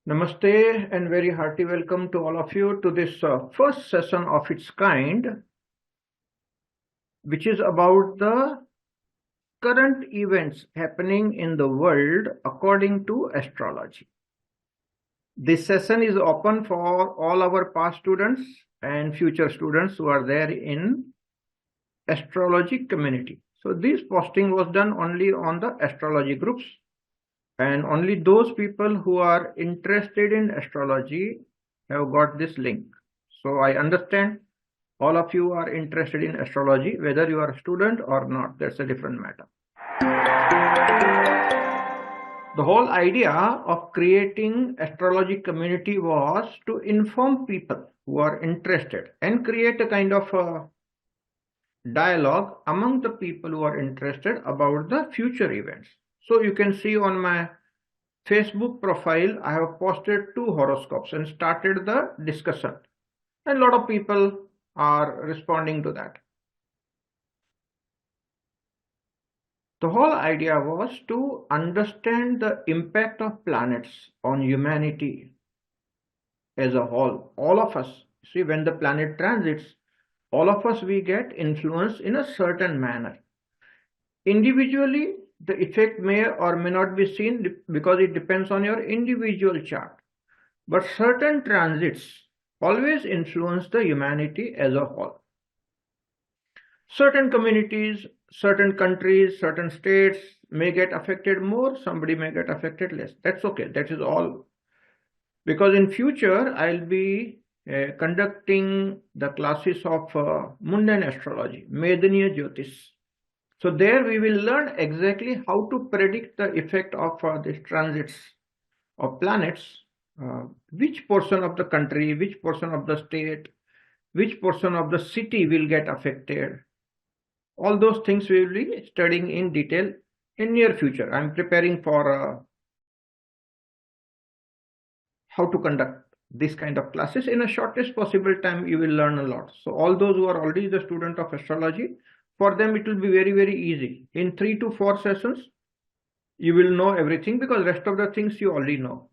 Namaste and very hearty welcome to all of you to this first session of its kind, which is about the current events happening in the world according to astrology. This session is open for all our past students and future students who are there in Astrology Community. So this posting was done only on the astrology groups, and only those people who are interested in astrology have got this link. So I understand all of you are interested in astrology, whether you are a student or not, that's a different matter. The whole idea of creating astrology community was to inform people who are interested and create a kind of a dialogue among the people who are interested about the future events. So you can see on my Facebook profile, I have posted 2 horoscopes and started the discussion. And a lot of people are responding to that. The whole idea was to understand the impact of planets on humanity as a whole. All of us, see, when the planet transits, all of us, we get influenced in a certain manner. Individually, the effect may or may not be seen because it depends on your individual chart. But certain transits always influence the humanity as a whole. Certain communities, certain countries, certain states may get affected more, somebody may get affected less. That's okay, that is all. Because in future, I'll be conducting the classes of mundane astrology, Medaniya Jyotish. So there we will learn exactly how to predict the effect of these transits of planets, which portion of the country, which portion of the state, which portion of the city will get affected. All those things we will be studying in detail in near future. I'm preparing for how to conduct this kind of classes in a shortest possible time. You will learn a lot. So all those who are already the student of astrology, for them it will be very, very easy. In 3 to 4 sessions, you will know everything because rest of the things you already know.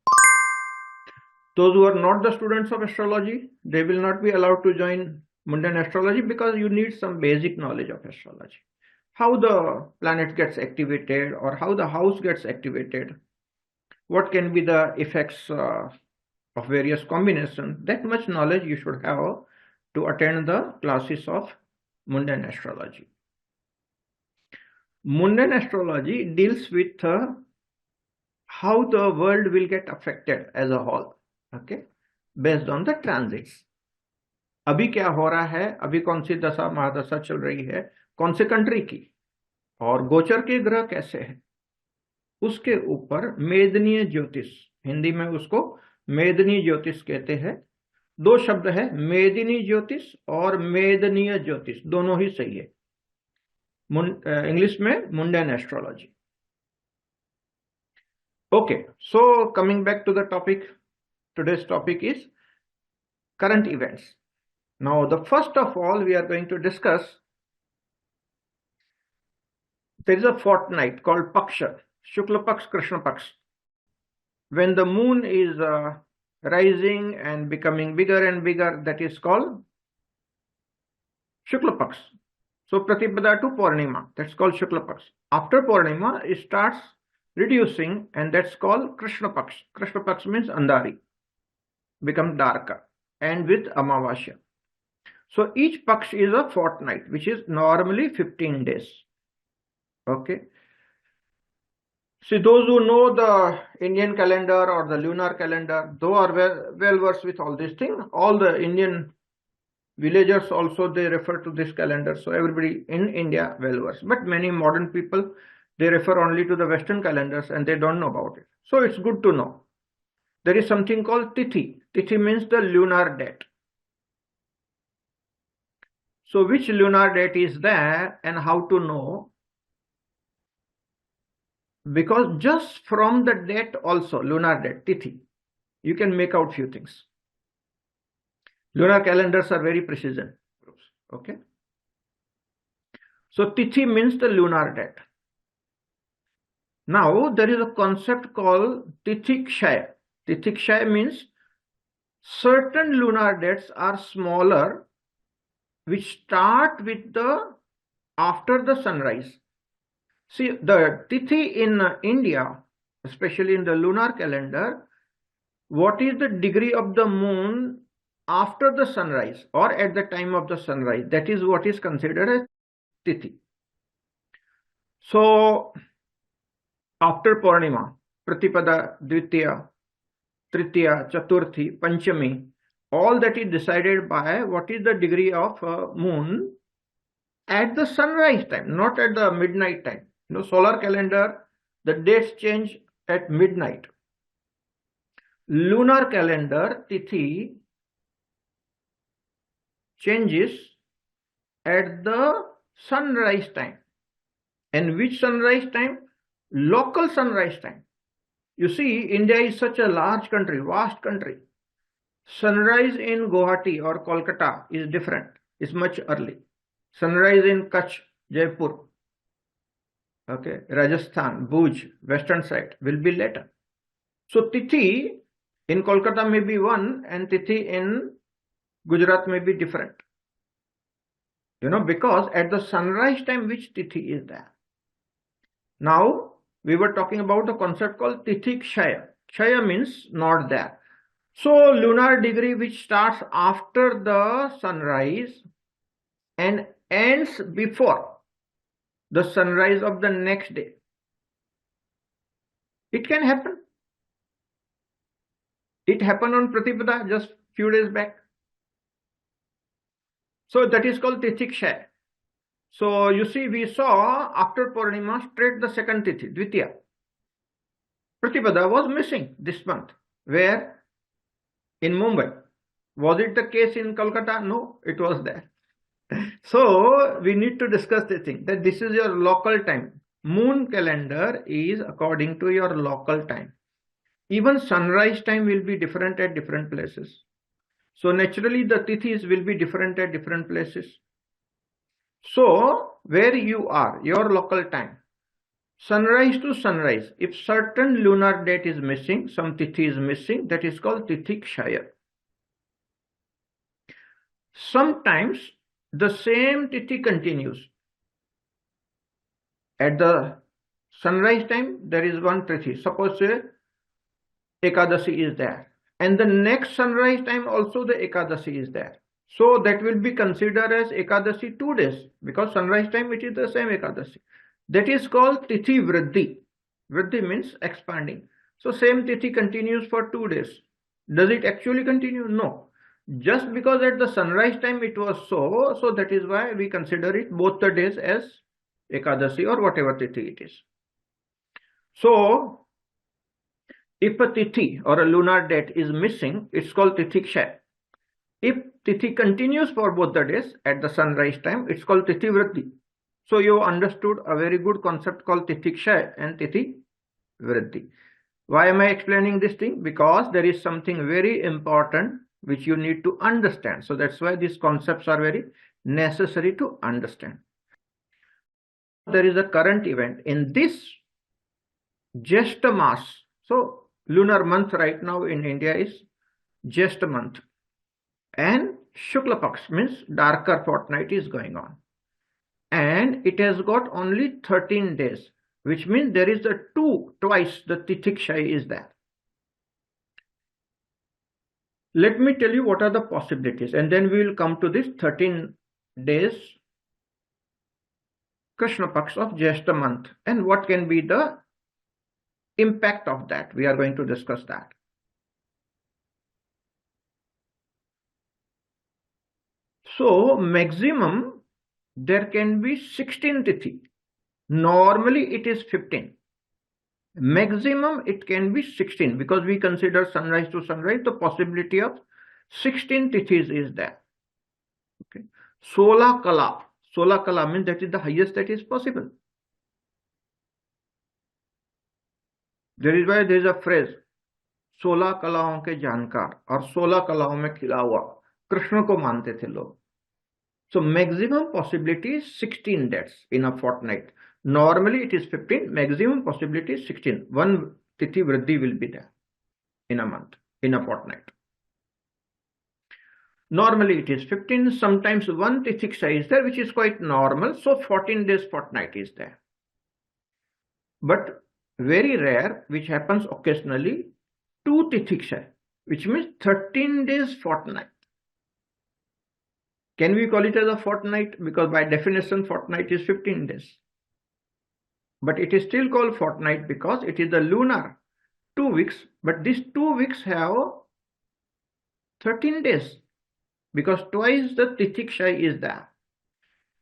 Those who are not the students of astrology, they will not be allowed to join mundane astrology because you need some basic knowledge of astrology. How the planet gets activated or how the house gets activated, what can be the effects of various combinations, that much knowledge you should have to attend the classes of mundane astrology. Mundane astrology deals with how the world will get affected as a whole, okay, based on the transits. अभी क्या हो रहा है, अभी कौन सी दशा महादशा चल रही है, कौन से कंट्री की, और गोचर के ग्रह कैसे हैं, उसके ऊपर मेदनीय ज्योतिष, हिंदी में उसको मेदनीय ज्योतिष कहते हैं. 2 शब्द है, मेदिनी ज्योतिष और मेदनीय ज्योतिष, दोनों ही सही है. इंग्लिश में mundane astrology. Okay, so coming back to the topic, today's topic is current events. Now, the first of all, we are going to discuss, there is a fortnight called Paksha, Shukla Paksh, Krishna Paksh. When the moon is rising and becoming bigger and bigger, that is called Shukla Paksh. So, Pratipada to Purnima, that's called Shukla Paksh. After Purnima, it starts reducing, and that's called Krishna Paksh. Krishna Paksh means Andari, become darker, and with Amavasya. So each Paksh is a fortnight, which is normally 15 days. Okay. See, those who know the Indian calendar or the lunar calendar, those are well versed with all these things. All the Indian villagers also, they refer to this calendar. So everybody in India well versed. But many modern people, they refer only to the Western calendars and they don't know about it. So it's good to know. There is something called Tithi. Tithi means the lunar date. So which lunar date is there and how to know? Because just from the date also, lunar date, Tithi, you can make out few things. Lunar calendars are very precision. Okay. So Tithi means the lunar date. Now there is a concept called Tithi Kshaya. Tithi Kshaya means certain lunar dates are smaller, which start with the after the sunrise. See, the Tithi in India, especially in the lunar calendar, what is the degree of the moon after the sunrise or at the time of the sunrise? That is what is considered as Tithi. So, after Purnima, Pratipada, Dvitiya, Tritiya, Chaturthi, Panchami, all that is decided by what is the degree of moon at the sunrise time, not at the midnight time. Solar calendar, the dates change at midnight. Lunar calendar, Tithi, changes at the sunrise time. And which sunrise time? Local sunrise time. You see, India is such a large country, vast country. Sunrise in Guwahati or Kolkata is different. It's much early. Sunrise in Kutch, Jaipur, okay, Rajasthan, Bhuj, western side will be later. So Tithi in Kolkata may be one and Tithi in Gujarat may be different. Because at the sunrise time, which Tithi is there? Now, we were talking about a concept called Tithi Kshaya. Kshaya means not there. So, lunar degree which starts after the sunrise and ends before the sunrise of the next day. It can happen. It happened on Pratipada just few days back. So that is called Tithi Kshaya. So you see, we saw after Purnima straight the second Tithi, Dvitiya. Pratipada was missing this month. Where? In Mumbai. Was it the case in Kolkata? No, it was there. So we need to discuss the thing that this is your local time. Moon calendar is according to your local time. Even sunrise time will be different at different places. So naturally the Tithis will be different at different places. So where you are, your local time, sunrise to sunrise, if certain lunar date is missing, some Tithi is missing, that is called Tithi Kshaya. Sometimes the same Tithi continues. At the sunrise time, there is one Tithi. Suppose Ekadasi is there. And the next sunrise time also the Ekadasi is there. So that will be considered as Ekadasi 2 days. Because sunrise time it is the same Ekadasi. That is called Tithi Vriddhi. Vriddhi means expanding. So same Tithi continues for 2 days. Does it actually continue? No. Just because at the sunrise time it was so that is why we consider it both the days as Ekadasi or whatever Tithi it is. So if a Tithi or a lunar date is missing, it's called Tithi Kshaya. If Tithi continues for both the days at the sunrise time, it's called Tithi Vriddhi. So you understood a very good concept called Tithi Kshaya and Tithi Vriddhi. Why am I explaining this thing? Because there is something very important which you need to understand. So that's why these concepts are very necessary to understand. There is a current event in this Jyeshtha Mas. So lunar month right now in India is Jyeshtha month. And Shukla Paksha means darker fortnight is going on. And it has got only 13 days, which means there is twice the Tithi Kshaya is there. Let me tell you what are the possibilities, and then we will come to this 13 days Krishna Paksha of Jyeshtha month and what can be the impact of that. We are going to discuss that. So maximum there can be 16 Tithi. Normally it is 15. Maximum it can be 16 because we consider sunrise to sunrise, the possibility of 16 Tithis is there. Okay. Sola Kala. Sola Kala means that is the highest that is possible. There is why there is a phrase 16 कलाओं के जानकार और 16 कलाओं में खिला हुआ कृष्ण को मानते थे लोग. So maximum possibility is 16 dates in a fortnight. Normally it is 15, maximum possibility is 16. One Tithi Vriddhi will be there in a month, in a fortnight. Normally it is 15, sometimes one Tithi is there, which is quite normal. So 14 days fortnight is there. But very rare, which happens occasionally, 2 Tithi, which means 13 days fortnight. Can we call it as a fortnight? Because by definition, fortnight is 15 days. But it is still called fortnight because it is the lunar 2 weeks. But these 2 weeks have 13 days because twice the Tithi is there.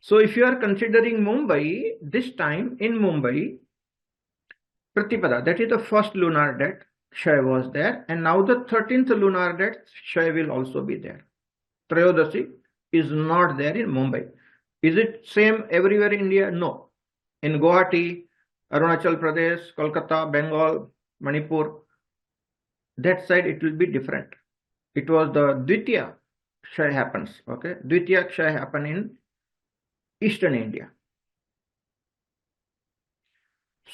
So if you are considering Mumbai, this time in Mumbai, Pratipada, that is the first lunar date, Kshay was there. And now the 13th lunar date, Kshay will also be there. Trayodasi is not there in Mumbai. Is it same everywhere in India? No. In Guwahati, Arunachal Pradesh, Kolkata, Bengal, Manipur, that side it will be different. It was the Dvitiya Kshay happens. Okay, Dvitiya Kshay happen in Eastern India.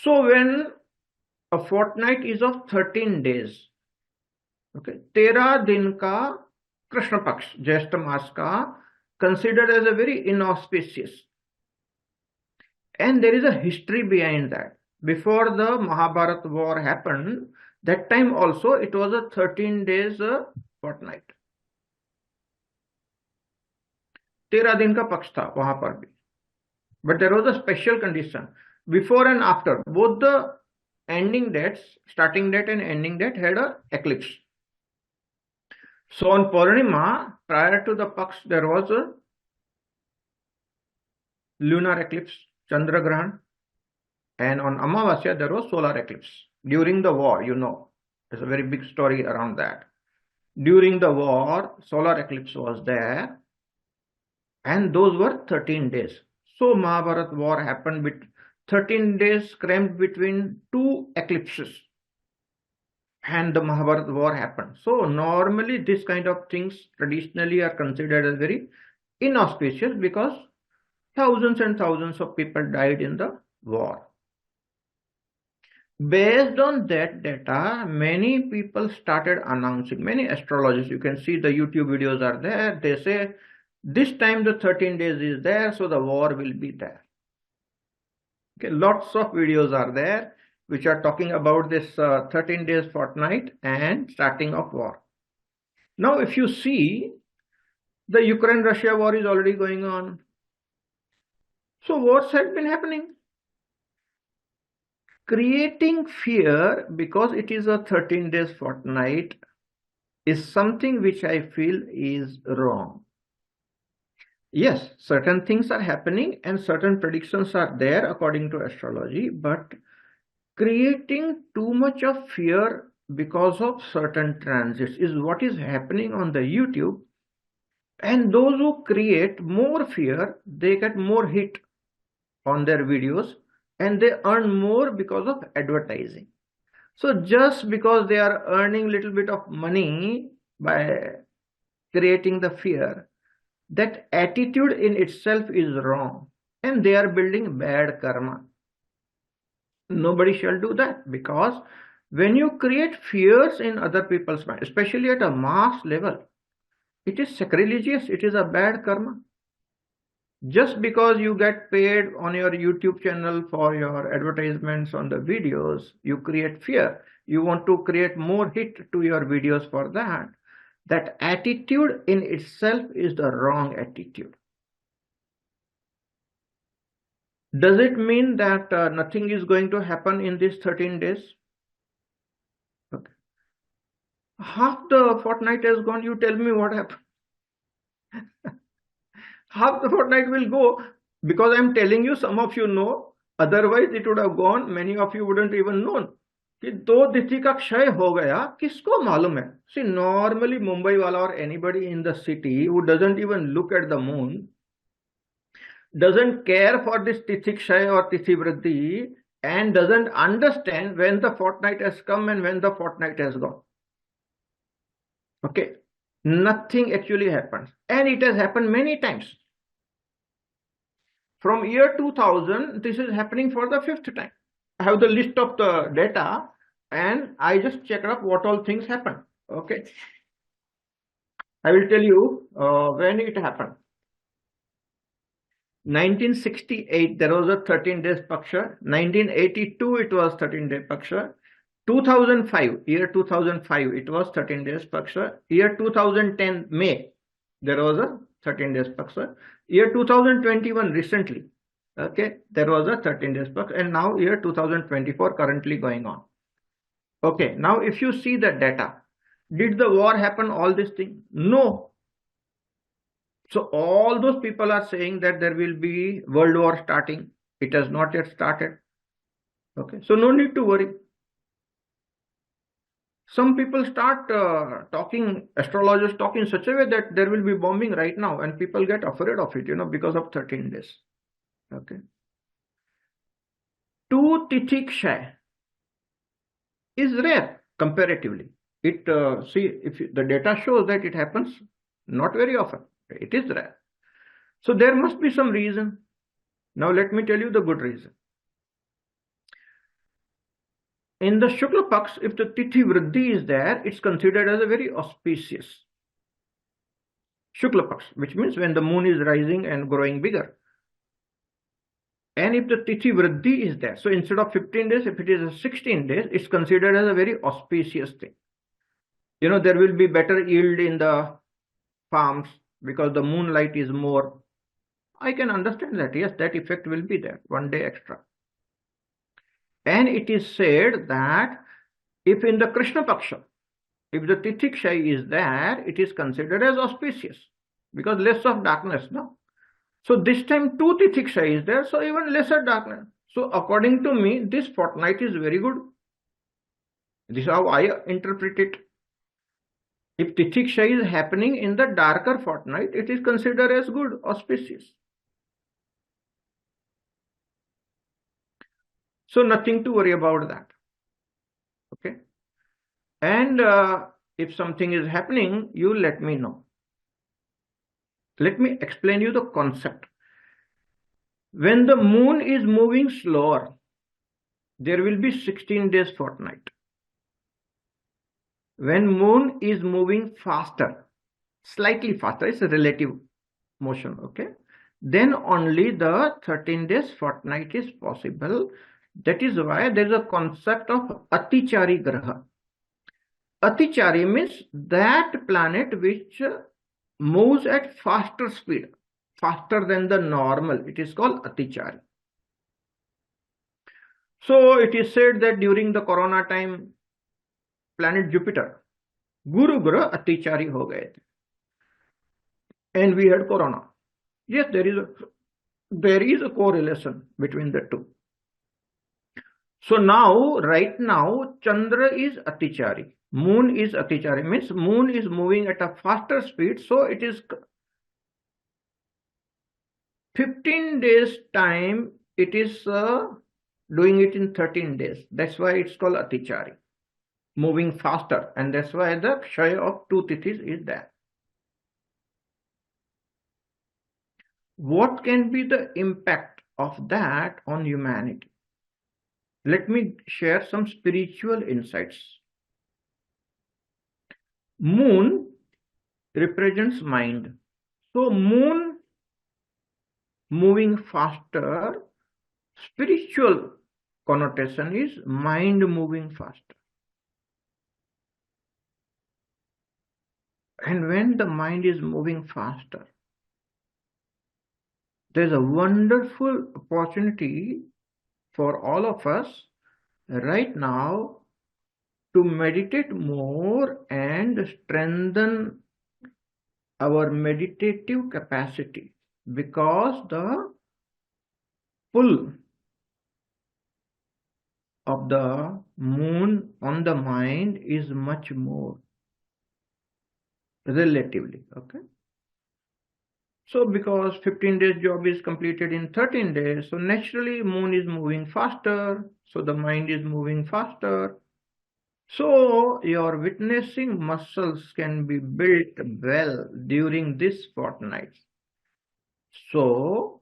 So when a fortnight is of 13 days, okay, 13 दिन का Krishna Paksh, Jyeshtha Mas ka, considered as a very inauspicious. And there is a history behind that. Before the Mahabharata war happened, that time also it was a 13 days fortnight. 13 दिन का पक्ष था वहां पर भी. But there was a special condition. Before and after, both the ending dates, starting date and ending date had a eclipse. So on Purnima, prior to the Paksh, there was a lunar eclipse, Chandra Grahan, and on Amavasya, there was solar eclipse. During the war, you know, there's a very big story around that. During the war, solar eclipse was there, and those were 13 days. So Mahabharata war happened with 13 days crammed between 2 eclipses. And the Mahabharata war happened. So normally this kind of things traditionally are considered as very inauspicious because thousands and thousands of people died in the war. Based on that data, many people started announcing, many astrologers, you can see the YouTube videos are there, they say this time the 13 days is there, so the war will be there. Okay, lots of videos are there which are talking about this 13 days fortnight and starting of war. Now, if you see, the Ukraine-Russia war is already going on. So wars have been happening. Creating fear because it is a 13 days fortnight is something which I feel is wrong. Yes, certain things are happening and certain predictions are there according to astrology, but creating too much of fear because of certain transits is what is happening on the YouTube. And those who create more fear, they get more hit on their videos and they earn more because of advertising. So just because they are earning little bit of money by creating the fear, that attitude in itself is wrong and they are building bad karma. Nobody shall do that, because when you create fears in other people's mind, especially at a mass level, it is sacrilegious, it is a bad karma. Just because you get paid on your YouTube channel for your advertisements on the videos, you create fear. You want to create more hit to your videos for that. That attitude in itself is the wrong attitude. Does it mean that nothing is going to happen in these 13 days? Okay. Half the fortnight has gone, you tell me what happened. Half the fortnight will go because I'm telling you, some of you know, otherwise it would have gone, many of you wouldn't even know. कि 2 तिथि का क्षय हो गया, किसको मालूम है? See, normally Mumbai wala or anybody in the city who doesn't even look at the moon, doesn't care for this Tithi Kshay or Tithi Vriddhi, and doesn't understand when the fortnight has come and when the fortnight has gone. Okay, nothing actually happens, and it has happened many times. From year 2000, this is happening for the 5th time. I have the list of the data. and I just checked up what all things happened. Okay, I will tell you when it happened. 1968 there was a 13 days Paksha. 1982 it was 13-day Paksha. 2005, year 2005, it was 13 days Paksha. Year 2010 May, there was a 13 days Paksha. Year 2021 recently, okay, there was a 13 days Paksha, and now year 2024 currently going on. Okay, now if you see the data, did the war happen all this thing? No. So all those people are saying that there will be world war starting. It has not yet started. Okay, so no need to worry. Some people start talking, astrologers talk in such a way that there will be bombing right now, and people get afraid of it, because of 13 days. Okay. 2 Tithi Kshay is rare comparatively. It see, if the data shows that it happens not very often, it is rare. So there must be some reason. Now let me tell you the good reason. In the Shukla Paksha, if the Tithi Vriddhi is there, it's considered as a very auspicious Shukla Paksha, which means when the moon is rising and growing bigger. And if the Tithi Vriddhi is there, so instead of 15 days, if it is 16 days, it's considered as a very auspicious thing. There will be better yield in the farms because the moonlight is more. I can understand that, yes, that effect will be there, 1 day extra. And it is said that if in the Krishna Paksha, if the Tithi Kshay is there, it is considered as auspicious because less of darkness, no? So this time 2 Tithi Kshay is there, so even lesser darkness. So according to me, this fortnight is very good. This is how I interpret it. If Tithi Kshay is happening in the darker fortnight, it is considered as good, auspicious. So nothing to worry about that. Okay. And if something is happening, you let me know. Let me explain you the concept. When the moon is moving slower, there will be 16 days fortnight. When moon is moving faster, slightly faster, it's a relative motion, okay? Then only the 13 days fortnight is possible. That is why there is a concept of Atichari Graha. Atichari means that planet which moves at faster speed, faster than the normal. It is called Atichari. So it is said that during the corona time, planet Jupiter, Guru Graha Atichari ho gaye the. And we had corona. Yes, there is a correlation between the two. So now, right now, Chandra is Atichari. Moon is Atichari, means moon is moving at a faster speed. So it is 15 days time, it is doing it in 13 days. That's why it's called Atichari, moving faster. And that's why the Kshay of 2 Tithis is there. What can be the impact of that on humanity? Let me share some spiritual insights. Moon represents mind. So moon moving faster, spiritual connotation is mind moving faster. And when the mind is moving faster, there's a wonderful opportunity for all of us right now to meditate more and strengthen our meditative capacity, because the pull of the moon on the mind is much more relatively, okay? So because 15 days job is completed in 13 days, so naturally moon is moving faster, so the mind is moving faster. So your witnessing muscles can be built well during this fortnight. So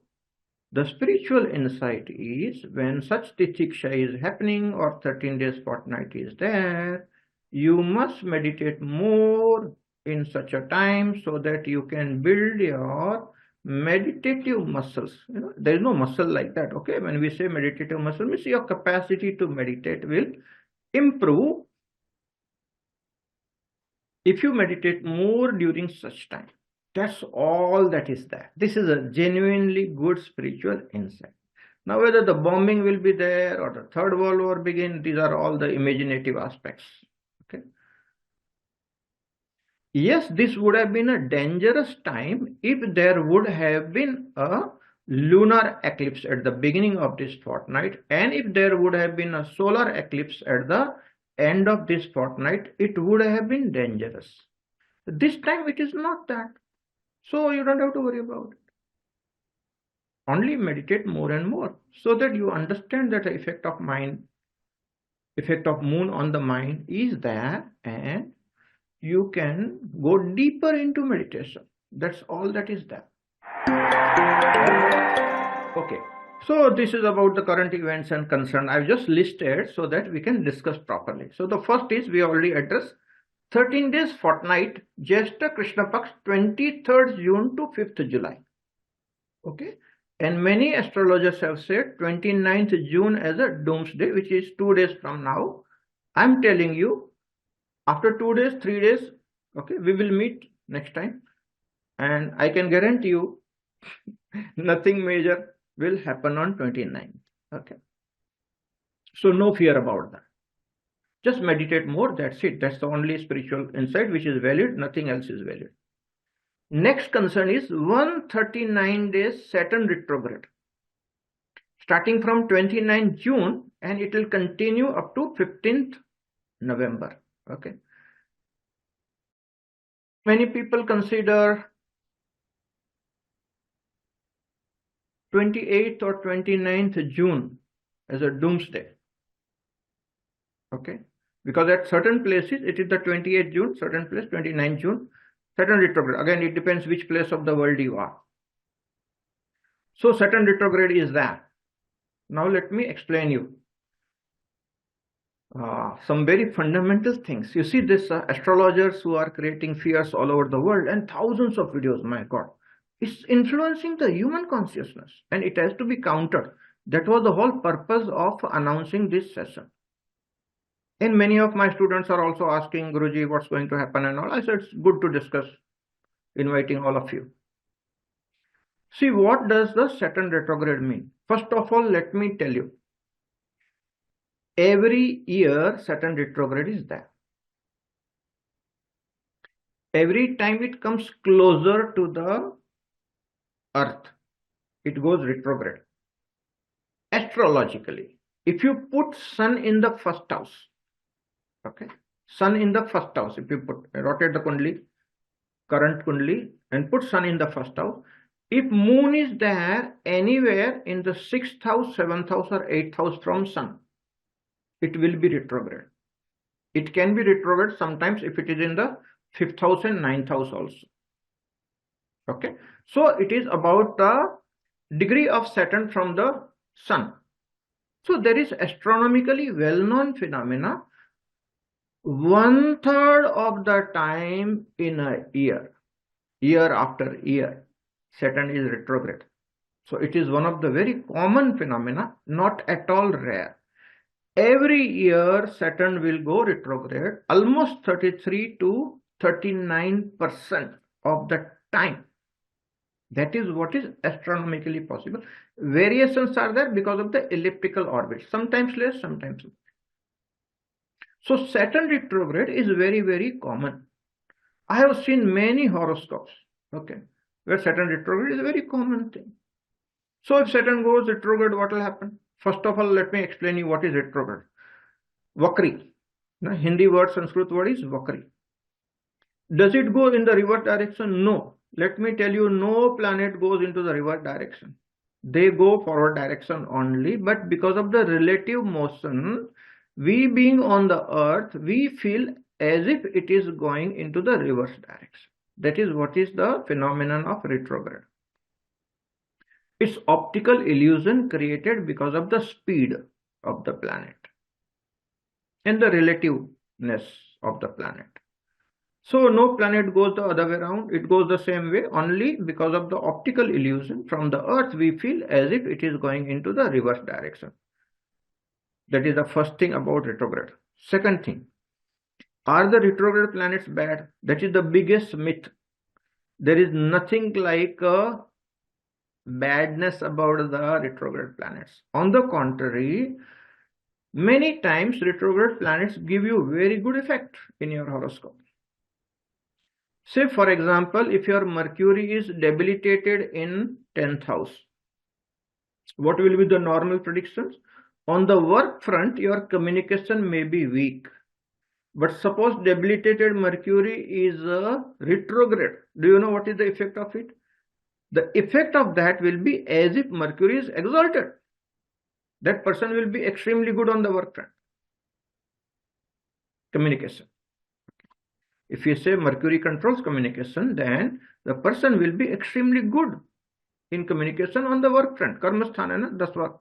The spiritual insight is when such Titiksha is happening or 13 days fortnight is there, you must meditate more in such a time so that you can build your meditative muscles. There is no muscle like that. Okay, when we say meditative muscle, means your capacity to meditate will improve if you meditate more during such time. That's all that is there. This is a genuinely good spiritual insight. Now, whether the bombing will be there or the Third World War begin, these are all the imaginative aspects. Okay. Yes, this would have been a dangerous time if there would have been a lunar eclipse at the beginning of this fortnight, and if there would have been a solar eclipse at the end of this fortnight, it would have been dangerous. This time it is not that. So you don't have to worry about it. Only meditate more and more so that you understand that the effect of moon on the mind is there, and you can go deeper into meditation. That's all that is there. Okay. So this is about the current events and concern I've just listed so that we can discuss properly. So the first is, we already addressed, 13 days fortnight, Jyeshta Krishna Paksh, 23rd June to 5th July. Okay. And many astrologers have said 29th June as a doomsday, which is 2 days from now. I'm telling you, after 2 days, 3 days, okay, we will meet next time. And I can guarantee you, nothing major will happen on 29th. Okay. So no fear about that. Just meditate more, that's it. That's the only spiritual insight which is valid, nothing else is valid. Next concern is 139 days Saturn retrograde, starting from 29th June, and it will continue up to 15th November. Okay. Many people consider 28th or 29th June as a doomsday. Okay. Because at certain places it is the 28th June, certain place 29th June, Saturn retrograde. Again, it depends which place of the world you are. So Saturn retrograde is that. Now let me explain you some very fundamental things. You see this astrologers who are creating fears all over the world, and thousands of videos, my God. It's influencing the human consciousness, and it has to be countered. That was the whole purpose of announcing this session. And many of my students are also asking, Guruji, what's going to happen and all. I said, it's good to discuss, inviting all of you. See, what does the Saturn retrograde mean? First of all, let me tell you, every year Saturn retrograde is there. Every time it comes closer to the Earth, it goes retrograde. Astrologically, if you put Sun in the first house, okay, Sun in the first house, if you rotate the Kundli, current Kundli, and put Sun in the first house, if Moon is there anywhere in the 6th house, 7th house or 8th house from Sun, it will be retrograde. It can be retrograde sometimes if it is in the 5th house and 9th house also. Okay. So it is about the degree of Saturn from the Sun. So there is astronomically well-known phenomena. 1/3 of the time in a year, year after year, Saturn is retrograde. So it is one of the very common phenomena, not at all rare. Every year Saturn will go retrograde almost 33 to 39% of the time. That is what is astronomically possible. Variations are there because of the elliptical orbit, sometimes less, sometimes more. So Saturn retrograde is very, very common. I have seen many horoscopes, okay, where Saturn retrograde is a very common thing. So if Saturn goes retrograde, what will happen? First of all, let me explain you what is retrograde. Vakri. The Hindi word, Sanskrit word is Vakri. Does it go in the reverse direction? No. Let me tell you, no planet goes into the reverse direction. They go forward direction only, but because of the relative motion, we being on the Earth, we feel as if it is going into the reverse direction. That is what is the phenomenon of retrograde. It's optical illusion created because of the speed of the planet and the relativeness of the planet. So no planet goes the other way around. It goes the same way only because of the optical illusion. From the Earth, we feel as if it is going into the reverse direction. That is the first thing about retrograde. Second thing, are the retrograde planets bad? That is the biggest myth. There is nothing like a badness about the retrograde planets. On the contrary, many times retrograde planets give you very good effect in your horoscope. Say, for example, if your Mercury is debilitated in 10th house, what will be the normal predictions? On the work front, your communication may be weak. But suppose debilitated Mercury is retrograde. Do you know what is the effect of it? The effect of that will be as if Mercury is exalted. That person will be extremely good on the work front. Communication. If you say Mercury controls communication, then the person will be extremely good in communication on the work front. Karmasthana, that's work.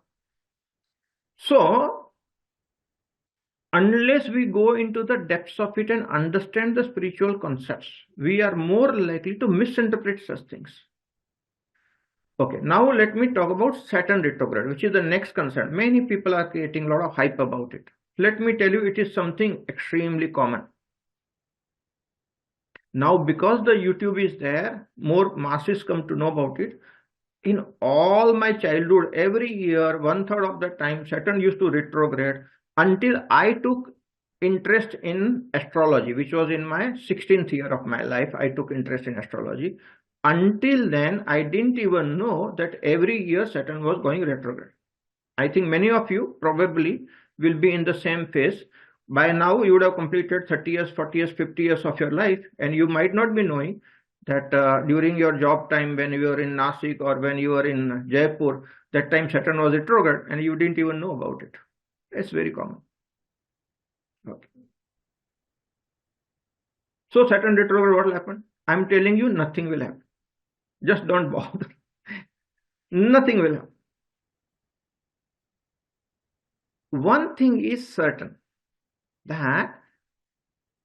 So, unless we go into the depths of it and understand the spiritual concepts, we are more likely to misinterpret such things. Okay, now let me talk about Saturn retrograde, which is the next concern. Many people are creating a lot of hype about it. Let me tell you, it is something extremely common. Now, because the YouTube is there, more masses come to know about it. In all my childhood, every year, 1/3 of the time, Saturn used to retrograde until I took interest in astrology, which was in my 16th year of my life. I took interest in astrology. Until then, I didn't even know that every year Saturn was going retrograde. I think many of you probably will be in the same phase. By now, you would have completed 30 years, 40 years, 50 years of your life, and you might not be knowing that during your job time, when you were in Nasik or when you were in Jaipur, that time Saturn was retrograde and you didn't even know about it. It's very common. Okay. So Saturn retrograde, what will happen? I'm telling you, nothing will happen. Just don't bother. Nothing will happen. One thing is certain, that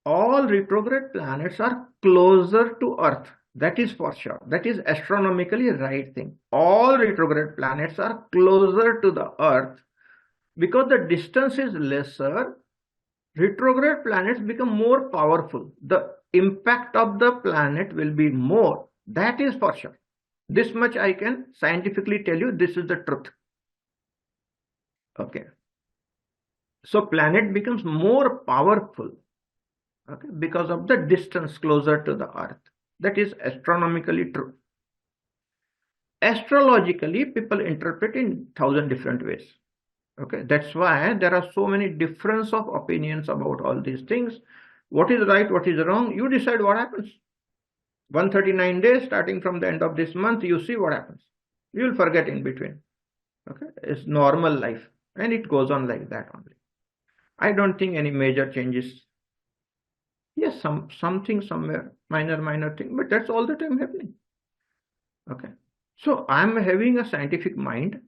all retrograde planets are closer to Earth. That is for sure. That is astronomically right thing. All retrograde planets are closer to the Earth. Because the distance is lesser, retrograde planets become more powerful. The impact of the planet will be more. That is for sure. This much I can scientifically tell you. This is the truth. Okay. So planet becomes more powerful, okay, because of the distance closer to the Earth. That is astronomically true. Astrologically, people interpret in 1,000 different ways. Okay, that's why there are so many difference of opinions about all these things. What is right, what is wrong, you decide what happens. 139 days starting from the end of this month, you see what happens. You will forget in between. Okay, it's normal life and it goes on like that only. I don't think any major changes. Yes, something somewhere, minor thing, but that's all the time happening. Okay, so I'm having a scientific mind.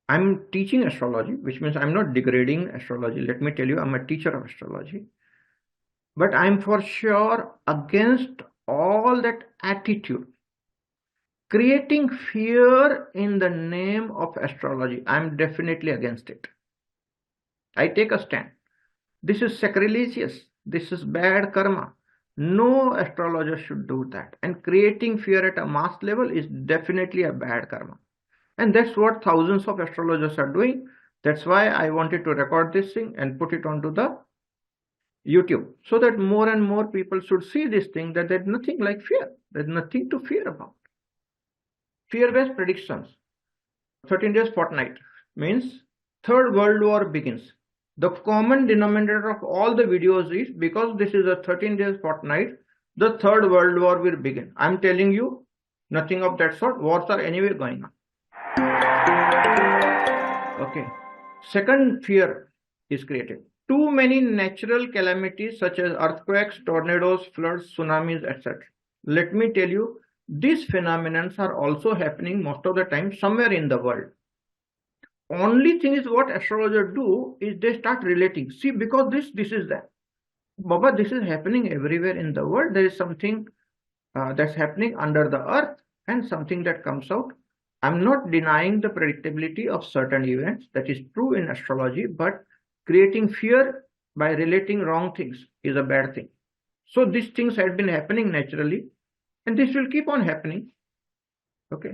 I'm teaching astrology, which means I'm not degrading astrology. Let me tell you, I'm a teacher of astrology. But I'm for sure against all that attitude, creating fear in the name of astrology. I'm definitely against it. I take a stand. This is sacrilegious. This is bad karma. No astrologer should do that. And creating fear at a mass level is definitely a bad karma. And that's what thousands of astrologers are doing. That's why I wanted to record this thing and put it onto the YouTube, so that more and more people should see this thing, that there's nothing like fear. There's nothing to fear about. Fear-based predictions. 13 days fortnight means Third World War begins. The common denominator of all the videos is, because this is a 13 days fortnight, the Third World War will begin. I'm telling you, nothing of that sort. Wars are anyway going on. Okay. Second fear is created. Too many natural calamities such as earthquakes, tornadoes, floods, tsunamis, etc. Let me tell you, these phenomena are also happening most of the time somewhere in the world. Only thing is what astrologers do is they start relating. See, because this is that. Baba, this is happening everywhere in the world. There is something that's happening under the earth and something that comes out. I'm not denying the predictability of certain events. That is true in astrology, but creating fear by relating wrong things is a bad thing. So these things have been happening naturally, and this will keep on happening. Okay.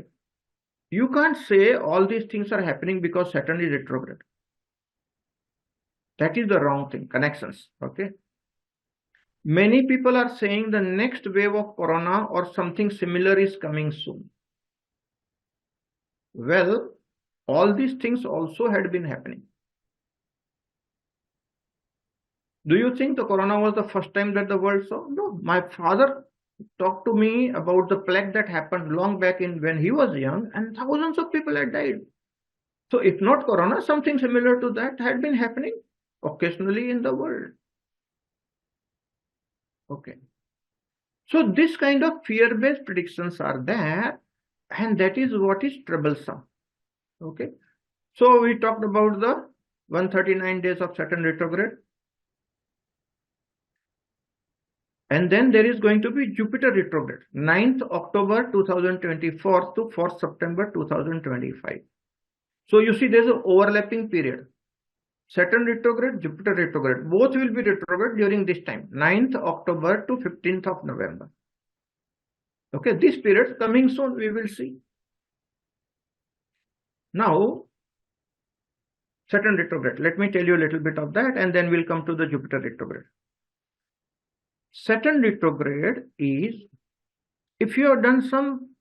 You can't say all these things are happening because Saturn is retrograde. That is the wrong thing. Connections. Okay. Many people are saying the next wave of corona or something similar is coming soon. Well, all these things also had been happening. Do you think the corona was the first time that the world saw? No. My father talked to me about the plague that happened long back in when he was young, and thousands of people had died. So if not corona, something similar to that had been happening occasionally in the world. Okay. So this kind of fear-based predictions are there, and that is what is troublesome. Okay. So we talked about the 139 days of Saturn retrograde. And then there is going to be Jupiter retrograde, 9th October 2024 to 4th September 2025. So you see there's an overlapping period. Saturn retrograde, Jupiter retrograde, both will be retrograde during this time, 9th October to 15th of November. Okay, this period coming soon, we will see. Now, Saturn retrograde, let me tell you a little bit of that, and then we'll come to the Jupiter retrograde. Saturn retrograde is if you have done some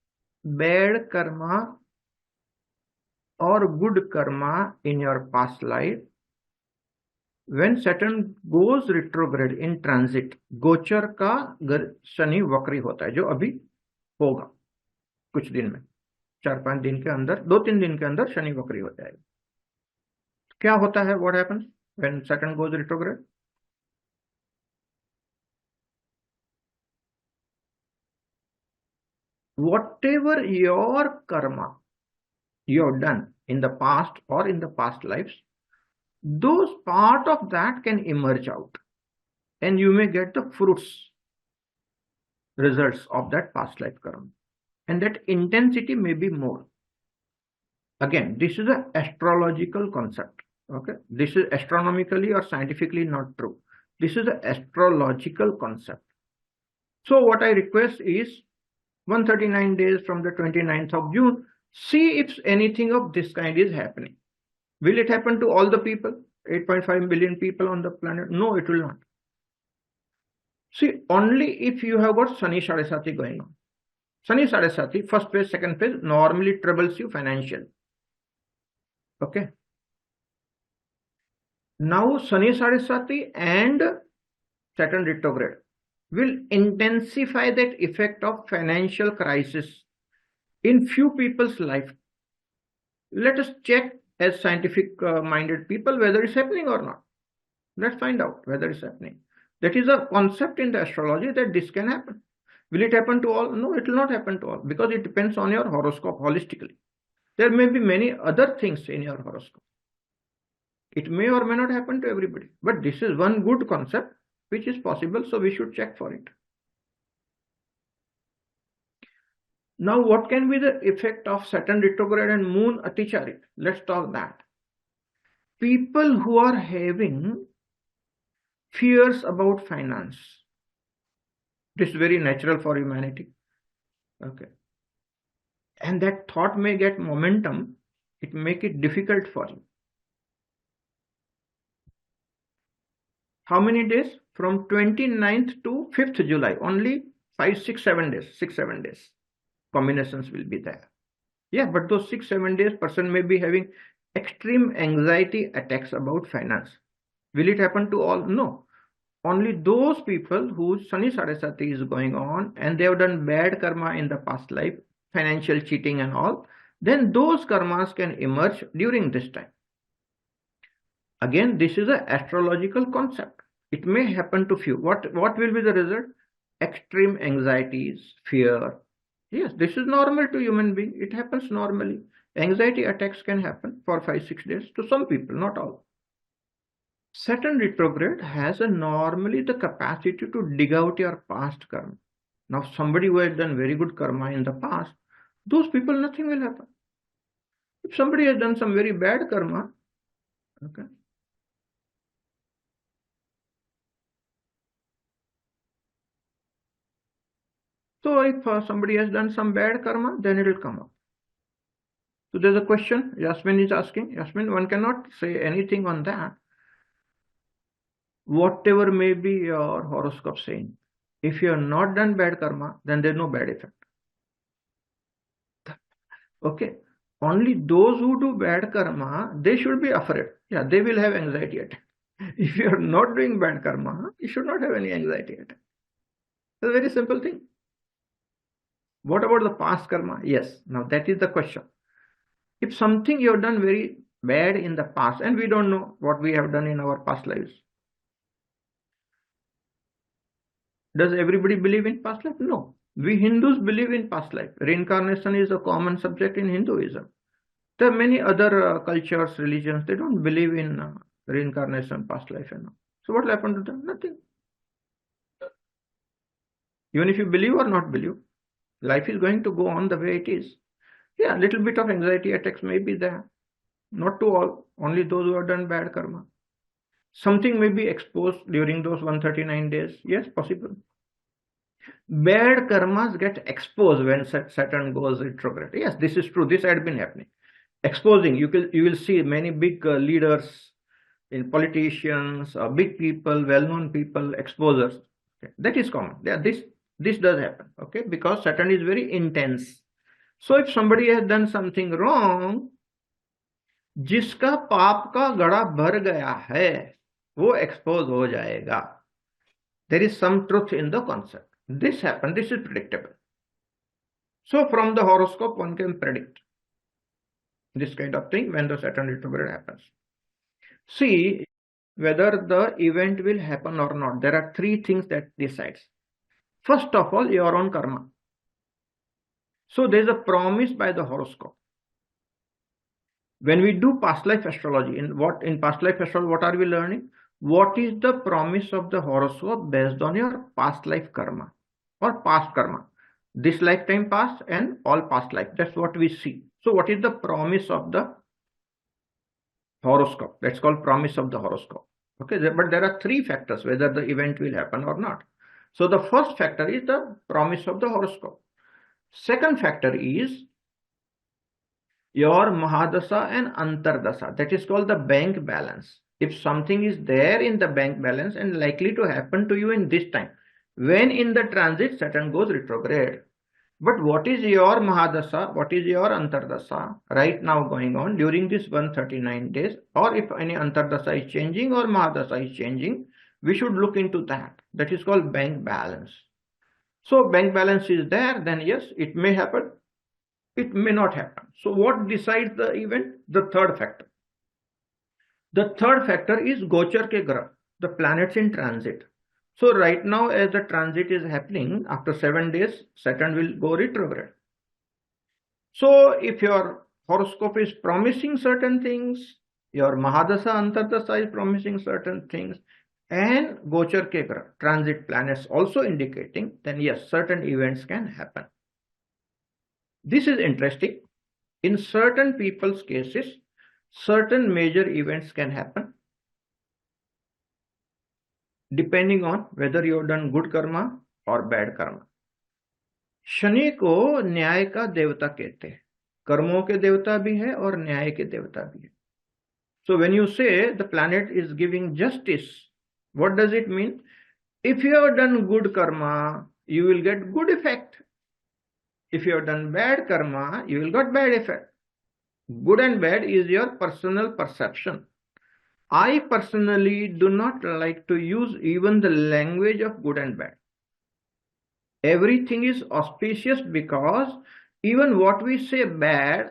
bad karma or good karma in your past life. When Saturn goes retrograde in transit, गोचर का शनि वक्री होता है, जो अभी होगा कुछ दिन में, 4-5 दिन के अंदर, 2-3 दिन के अंदर शनि वक्री हो जाएगा. क्या होता है? What happens when Saturn goes retrograde? Whatever your karma you have done in the past or in the past lives, those part of that can emerge out, and you may get the fruits, results of that past life karma, and that intensity may be more. Again, this is an astrological concept. Okay, this is astronomically or scientifically not true. This is an astrological concept. So what I request is 139 days from the 29th of June, see if anything of this kind is happening. Will it happen to all the people? 8.5 billion people on the planet? No, it will not. See, only if you have got Shani Sadesati going on. Shani Sadesati, first phase, second phase, normally troubles you financially. Okay. Now, Shani Sadesati and Saturn retrograde will intensify that effect of financial crisis in few people's life. Let us check as scientific minded people whether it's happening or not. Let's find out whether it's happening. That is a concept in the astrology that this can happen. Will it happen to all? No, it will not happen to all, because it depends on your horoscope holistically. There may be many other things in your horoscope. It may or may not happen to everybody, but this is one good concept which is possible, so we should check for it. Now, what can be the effect of Saturn retrograde and Moon Atichari? Let's talk that. People who are having fears about finance. This is very natural for humanity. Okay. And that thought may get momentum. It make it difficult for you. How many days? From 29th to 5th July. Only 5, 6, 7 days. 6, 7 days. Combinations will be there. Yeah, but those 6, 7 days, person may be having extreme anxiety attacks about finance. Will it happen to all? No. Only those people whose Shani Sadesati is going on and they have done bad karma in the past life, financial cheating and all, then those karmas can emerge during this time. Again, this is an astrological concept. It may happen to few. What will be the result? Extreme anxieties, fear. Yes, this is normal to human being. It happens normally. Anxiety attacks can happen for 5-6 days to some people, not all. Saturn retrograde has normally the capacity to dig out your past karma. Now, somebody who has done very good karma in the past, those people, nothing will happen. If somebody has done some very bad karma, okay, so if somebody has done some bad karma, then it will come up. So there's a question Yasmin is asking. Yasmin, one cannot say anything on that. Whatever may be your horoscope saying, if you have not done bad karma, then there's no bad effect. Okay. Only those who do bad karma, they should be afraid. Yeah, they will have anxiety attack. If you are not doing bad karma, you should not have any anxiety attack. It's a very simple thing. What about the past karma? Yes. Now that is the question. If something you have done very bad in the past, and we don't know what we have done in our past lives. Does everybody believe in past life? No. We Hindus believe in past life. Reincarnation is a common subject in Hinduism. There are many other cultures, religions, they don't believe in reincarnation, past life and all. So what will happen to them? Nothing. Even if you believe or not believe, life is going to go on the way it is. Yeah, a little bit of anxiety attacks may be there. Not to all, only those who have done bad karma. Something may be exposed during those 139 days. Yes, possible. Bad karmas get exposed when Saturn goes retrograde. Yes, this is true. This had been happening. Exposing, you will see many big leaders in politicians, big people, well-known people, exposers. Okay. That is common. Yeah, this does happen. Okay, because Saturn is very intense. So if somebody has done something wrong, जिसका पाप का गड़ा भर गया है वो expose हो जाएगा. There is some truth in the concept. This happened. This is predictable. So from the horoscope, one can predict this kind of thing when the Saturn retrograde happens. See whether the event will happen or not. There are three things that decides. First of all, your own karma. So there is a promise by the horoscope. When we do past life astrology, in past life astrology, what are we learning? What is the promise of the horoscope based on your past life karma or past karma? This lifetime past and all past life. That's what we see. So what is the promise of the horoscope? That's called promise of the horoscope. Okay, but there are three factors whether the event will happen or not. So the first factor is the promise of the horoscope. Second factor is your Mahadasa and Antardasa. That is called the bank balance. If something is there in the bank balance and likely to happen to you in this time, when in the transit Saturn goes retrograde. But what is your Mahadasa, what is your Antardasa right now going on during this 139 days, or if any Antardasa is changing or Mahadasa is changing, we should look into that. That is called bank balance. So bank balance is there, then yes, it may happen, it may not happen. So what decides the event? The third factor. The third factor is Gochar ke Graha, the planets in transit. So right now, as the transit is happening, after 7 days, Saturn will go retrograde. So if your horoscope is promising certain things, your Mahadasa, Antardasa is promising certain things, and Gochar ke Graha, transit planets also indicating, then yes, certain events can happen. This is interesting. In certain people's cases, certain major events can happen depending on whether you have done good karma or bad karma. Shani को न्याय का देवता कहते हैं. कर्मों के देवता भी है और न्याय के देवता भी है. So when you say the planet is giving justice, what does it mean? If you have done good karma, you will get good effect. If you have done bad karma, you will get bad effect. Good and bad is your personal perception. I personally do not like to use even the language of good and bad. Everything is auspicious because even what we say bad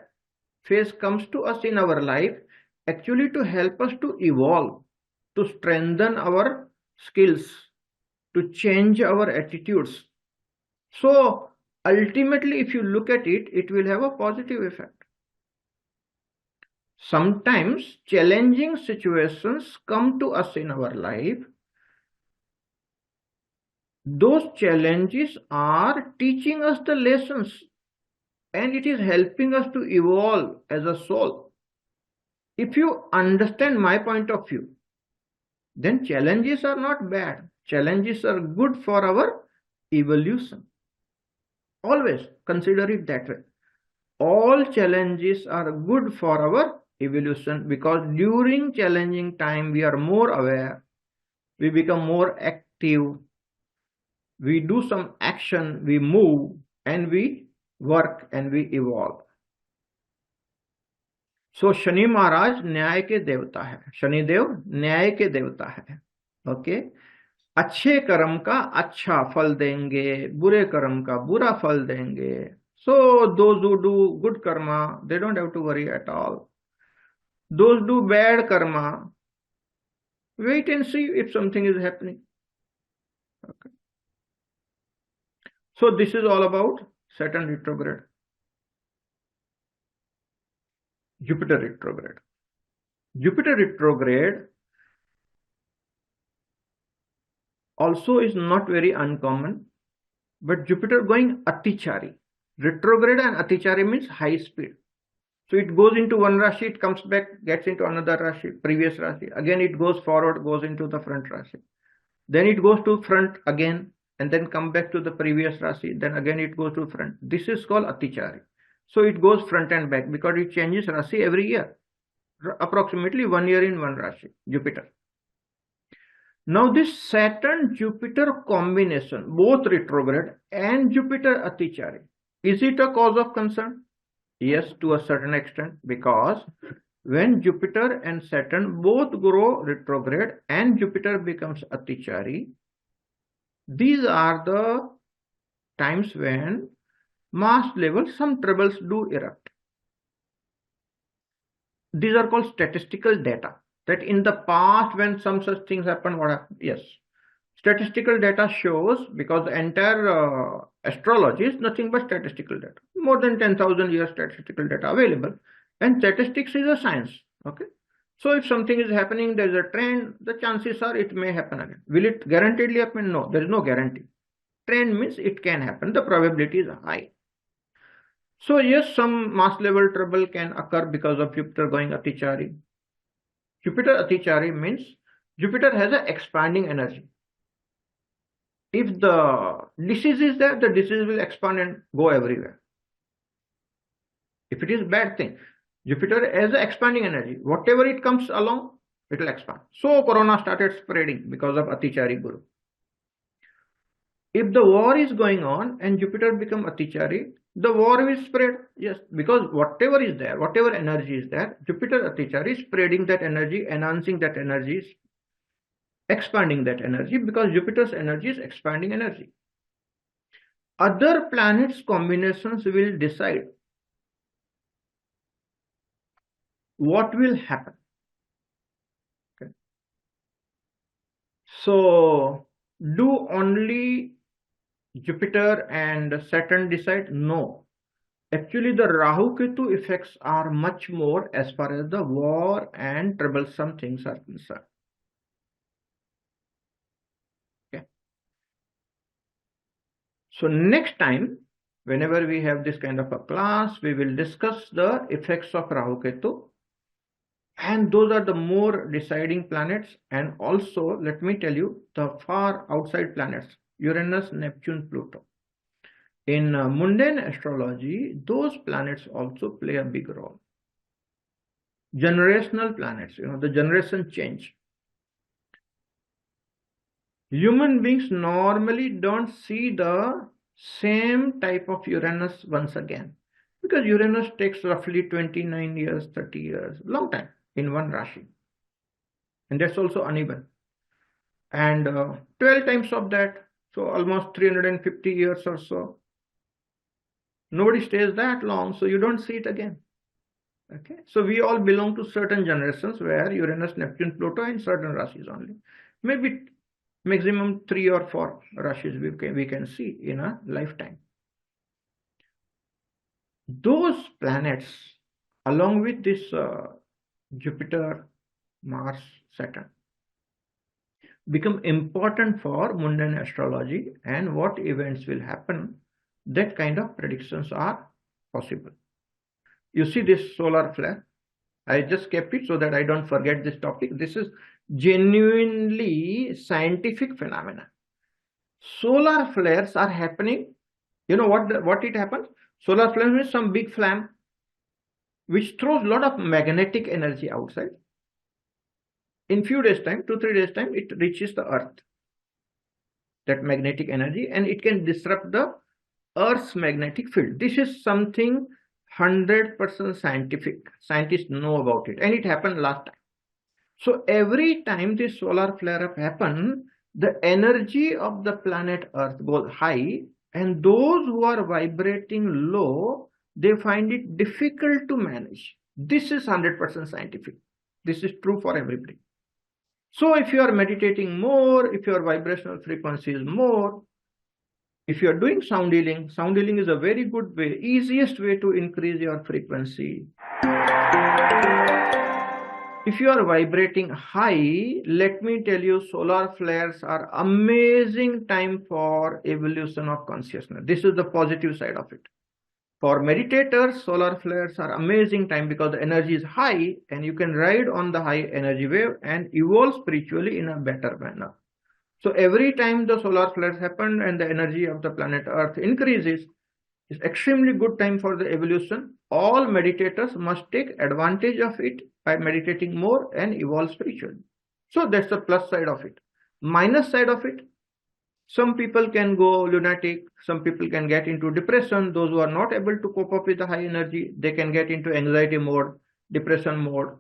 phase comes to us in our life actually to help us to evolve, to strengthen our skills, to change our attitudes. So ultimately, if you look at it, it will have a positive effect. Sometimes challenging situations come to us in our life. Those challenges are teaching us the lessons, and it is helping us to evolve as a soul. If you understand my point of view, then challenges are not bad. Challenges are good for our evolution. Always consider it that way. All challenges are good for our evolution, because during challenging time we are more aware, we become more active, we do some action, we move, and we work and we evolve. सो शनि महाराज न्याय के देवता है, शनिदेव न्याय के देवता है. Okay, अच्छे कर्म का अच्छा फल देंगे, बुरे कर्म का बुरा फल देंगे. सो those who do good karma, they don't have to worry at all. Those do bad karma, wait and see if something is happening. Okay. So this is all about Saturn retrograde. Jupiter retrograde. Jupiter retrograde also is not very uncommon, but Jupiter going Atichari. Retrograde and Atichari means high speed. So it goes into one Rashi, it comes back, gets into another Rashi, previous Rashi. Again it goes forward, goes into the front Rashi. Then it goes to front again, and then come back to the previous Rashi. Then again it goes to front. This is called Atichari. So it goes front and back because it changes Rashi every year. Approximately 1 year in one Rashi, Jupiter. Now this Saturn-Jupiter combination, both retrograde and Jupiter Atichari, is it a cause of concern? Yes, to a certain extent, because when Jupiter and Saturn both go retrograde and Jupiter becomes Atichari, these are the times when mass level some troubles do erupt. These are called statistical data. That in the past when some such things happen, what happened? Yes. Statistical data shows, because the entire astrology is nothing but statistical data. More than 10,000 years statistical data available. And statistics is a science. Okay. So if something is happening, there is a trend, the chances are it may happen again. Will it guaranteedly happen? No, there is no guarantee. Trend means it can happen. The probability is high. So yes, some mass level trouble can occur because of Jupiter going Atichari. Jupiter Atichari means Jupiter has an expanding energy. If the disease is there, the disease will expand and go everywhere. If it is bad thing, Jupiter has an expanding energy. Whatever it comes along, it will expand. So Corona started spreading because of Atichari Guru. If the war is going on and Jupiter become Atichari, the war will spread. Yes, because whatever is there, whatever energy is there, Jupiter Atichari is spreading that energy, enhancing that energy, expanding that energy, because Jupiter's energy is expanding energy. Other planets combinations will decide what will happen. Okay. So do only Jupiter and Saturn decide? No. Actually, the Rahu Ketu effects are much more as far as the war and troublesome things are concerned. Okay. So next time, whenever we have this kind of a class, we will discuss the effects of Rahu Ketu. And those are the more deciding planets. And also, let me tell you, the far outside planets, Uranus, Neptune, Pluto. In mundane astrology, those planets also play a big role. Generational planets, the generation change. Human beings normally don't see the same type of Uranus once again, because Uranus takes roughly 29 years, 30 years, long time in one Rashi. And that's also uneven. And 12 times of that, so almost 350 years or so. Nobody stays that long, so you don't see it again. Okay, so we all belong to certain generations where Uranus, Neptune, Pluto, and certain Rashis only. Maybe maximum 3 or 4 Rashis we can see in a lifetime. those planets, along with this Jupiter, Mars, Saturn, become important for mundane astrology, and what events will happen, that kind of predictions are possible. You see this solar flare? I just kept it so that I don't forget this topic. This is genuinely scientific phenomena. Solar flares are happening. You know what it happens? Solar flare is some big flame which throws a lot of magnetic energy outside. In few days time, 2-3 days time, it reaches the earth, that magnetic energy, and it can disrupt the earth's magnetic field. This is something 100% scientific. Scientists know about it, and it happened last time. So every time this solar flare up happen, the energy of the planet earth goes high, and those who are vibrating low, they find it difficult to manage. This is 100% scientific. This is true for everybody. So if you are meditating more, if your vibrational frequency is more, if you are doing sound healing is a very good way, easiest way to increase your frequency. If you are vibrating high, let me tell you, solar flares are amazing time for evolution of consciousness. This is the positive side of it. For meditators, solar flares are amazing time because the energy is high and you can ride on the high energy wave and evolve spiritually in a better manner. So every time the solar flares happen and the energy of the planet Earth increases, it's extremely good time for the evolution. All meditators must take advantage of it by meditating more and evolve spiritually. So that's the plus side of it. Minus side of it, some people can go lunatic, some people can get into depression. Those who are not able to cope up with the high energy, they can get into anxiety mode, depression mode.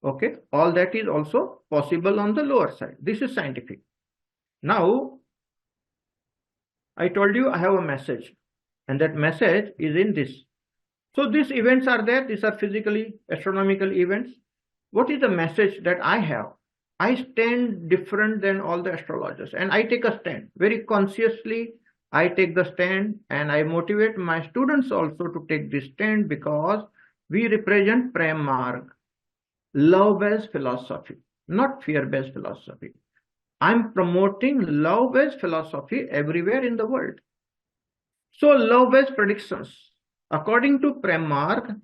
Okay, all that is also possible on the lower side. This is scientific. Now, I told you I have a message, and that message is in this. So these events are there. These are physically astronomical events. What is the message that I have? I stand different than all the astrologers, and I take a stand very consciously. I take the stand, and I motivate my students also to take this stand because we represent Prem Marg, love-based philosophy, not fear-based philosophy. I'm promoting love-based philosophy everywhere in the world. So love-based predictions. According to Prem Marg,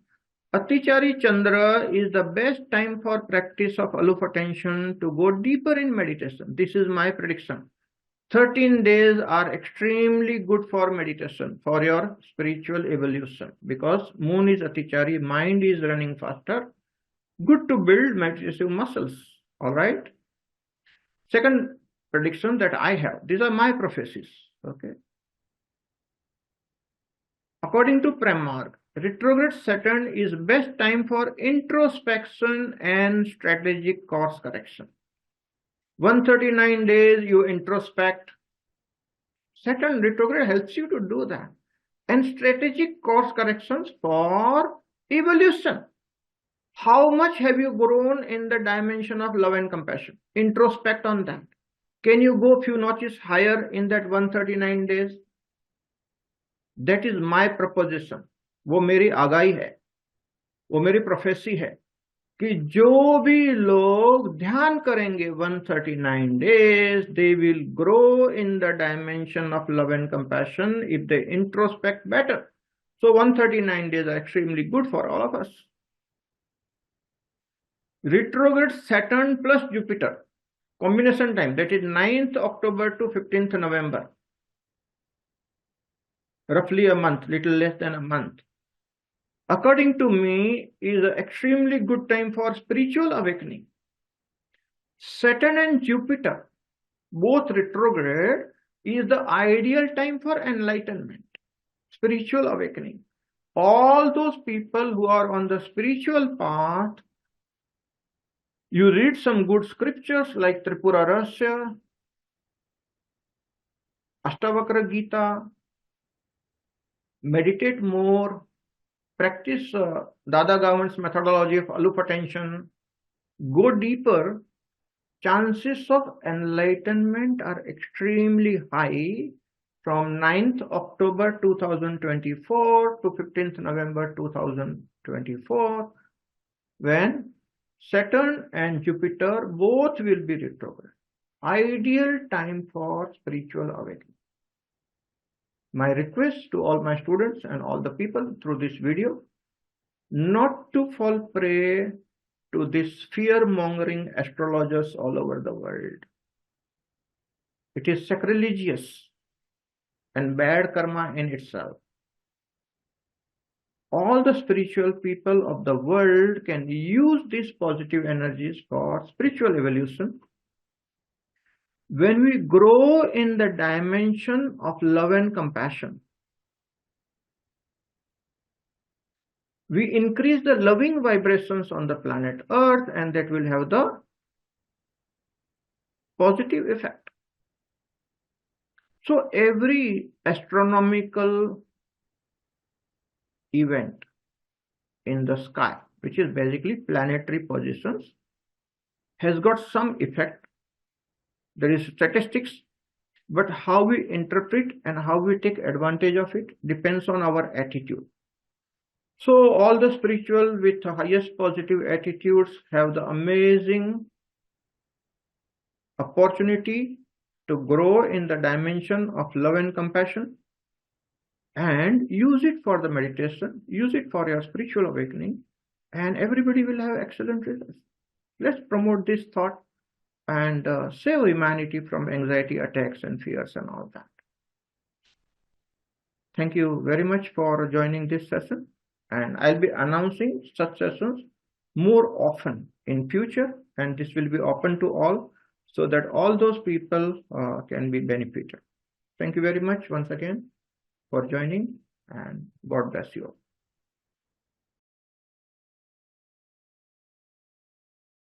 Atichari Chandra is the best time for practice of aloof attention to go deeper in meditation. This is my prediction. 13 days are extremely good for meditation, for your spiritual evolution, because moon is Atichari, mind is running faster. Good to build meditative muscles. All right. Second prediction that I have, these are my prophecies. Okay. According to Prem Marg, retrograde Saturn is best time for introspection and strategic course correction. 139 days you introspect. Saturn retrograde helps you to do that. And strategic course corrections for evolution. How much have you grown in the dimension of love and compassion? Introspect on that. Can you go few notches higher in that 139 days? That is my proposition. वो मेरी आगाही है, वो मेरी prophecy है कि जो भी लोग ध्यान करेंगे 139 days, they will grow in the dimension of love and compassion if they introspect better. So 139 days are extremely good for all of us. Retrograde Saturn plus Jupiter, combination time, that is 9th October to 15th November. Roughly a month, little less than a month. According to me, is an extremely good time for spiritual awakening. Saturn and Jupiter, both retrograde, is the ideal time for enlightenment, spiritual awakening. All those people who are on the spiritual path, you read some good scriptures like Tripura Rahasya, Ashtavakra Gita, meditate more, practice Dada Government's methodology of aloof attention, go deeper, chances of enlightenment are extremely high from 9th October 2024 to 15th November 2024, when Saturn and Jupiter both will be retrograde. Ideal time for spiritual awakening. My request to all my students and all the people through this video, not to fall prey to this fear-mongering astrologers all over the world. It is sacrilegious and bad karma in itself. All the spiritual people of the world can use these positive energies for spiritual evolution. When we grow in the dimension of love and compassion, we increase the loving vibrations on the planet Earth, and that will have the positive effect. So every astronomical event in the sky, which is basically planetary positions, has got some effect. There is statistics, but how we interpret and how we take advantage of it depends on our attitude. So all the spiritual with the highest positive attitudes have the amazing opportunity to grow in the dimension of love and compassion, and use it for the meditation, use it for your spiritual awakening, and everybody will have excellent results. Let's promote this thought and save humanity from anxiety attacks and fears and all that. Thank you very much for joining this session, and I'll be announcing such sessions more often in future, and this will be open to all so that all those people can be benefited. Thank you very much once again for joining, and God bless you all.